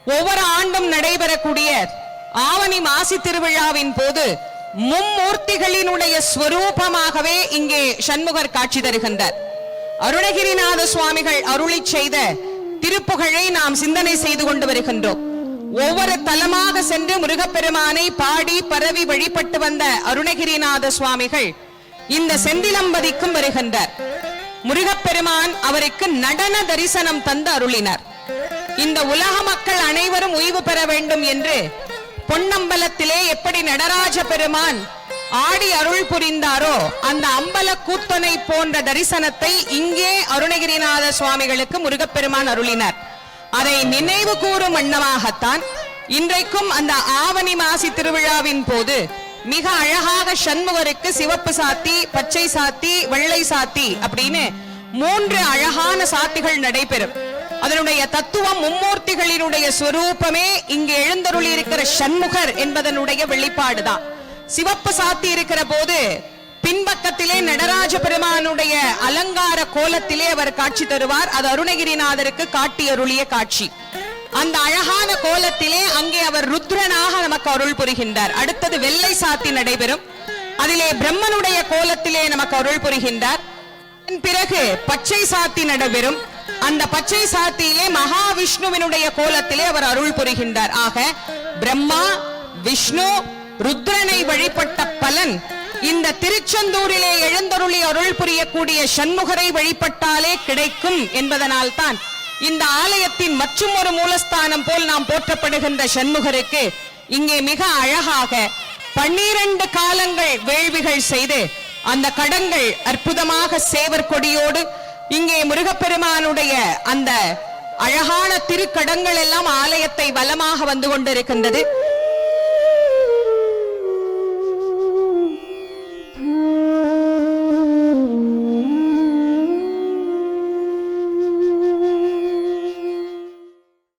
ஒவ்வொரு ஆண்டும் நடைபெறக்கூடிய ஆவணி மாசி திருவிழாவின் போது மும்மூர்த்திகளினுடைய ஸ்வரூபமாகவே இங்கே சண்முகர் காட்சி தருகின்றார். அருணகிரிநாத சுவாமிகள் அருளி செய்த திருப்புகழை நாம் சிந்தனை செய்து கொண்டு வருகின்றோம். ஒவ்வொரு தலமாக சென்று முருகப்பெருமானை பாடி பரவி வழிபட்டு வந்த அருணகிரிநாத சுவாமிகள் இந்த செந்திலம்பதிக்கும் வருகின்றார். முருகப்பெருமான் அவருக்கு நடன தரிசனம் தந்து அருளினார். இந்த உலக மக்கள் அனைவரும் உய்வு பெற வேண்டும் என்று பொன்னம்பலத்திலே எப்படி நடராஜ பெருமான் ஆடி அருள் புரிந்தாரோ அந்த அம்பல கூத்தனை போன்ற தரிசனத்தை இங்கே அருணகிரிநாத சுவாமிகளுக்கு முருகப்பெருமான் அருளினார். அதை நினைவு கூறும் வண்ணமாகத்தான் இன்றைக்கும் அந்த ஆவணி மாசி திருவிழாவின் போது மிக அழகாக சண்முகருக்கு சிவப்பு சாத்தி, பச்சை சாத்தி, வெள்ளை சாத்தி அப்படின்னு 3 அழகான சாத்திகள் நடைபெறும். அதனுடைய தத்துவம் மும்மூர்த்திகளினுடைய ஸ்வரூபமே இங்கு எழுந்தருளி இருக்கிற சண்முகர் என்பதனுடைய வெளிப்பாடுதான். சிவப்பு சாத்தி இருக்கிற போது பின்பக்கத்திலே நடராஜ பெருமானுடைய அலங்கார கோலத்திலே அவர் காட்சி தருவார். அது அருணகிரிநாதருக்கு காட்டி அருளிய காட்சி. அந்த அழகான கோலத்திலே அங்கே அவர் ருத்ரனாக நமக்கு அருள் புரிகின்றார். அடுத்தது வெள்ளை சாத்தி நடைபெறும். அதிலே பிரம்மனுடைய கோலத்திலே நமக்கு அருள் புரிகின்றார். பிறகு பச்சை சாத்தி நடைபெறும். அந்த பச்சை சாத்தியிலே மகாவிஷ்ணுவினுடைய கோலத்திலே அவர் அருள் புரிகின்றார். ஆக பிரம்மா, விஷ்ணு, ருத்ரனை வழிபட்ட பலன் இந்த திருச்செந்தூரிலே எழுந்தருளி அருள் புரியக்கூடிய சண்முகரை வழிபட்டாலே கிடைக்கும் என்பதனால் தான் இந்த ஆலயத்தின் மற்றும் ஒரு மூலஸ்தானம் போல் நாம் போற்றப்படுகின்ற சண்முகருக்கு இங்கே மிக அழகாக 12 காலங்கள் வேள்விகள் செய்து அந்த கடங்கள் அற்புதமாக சேவர் கொடியோடு இங்கே முருகப்பெருமானுடைய அந்த அழகான திருக்கடங்கள் எல்லாம் ஆலயத்தை வலமாக வந்து கொண்டிருக்கின்றது.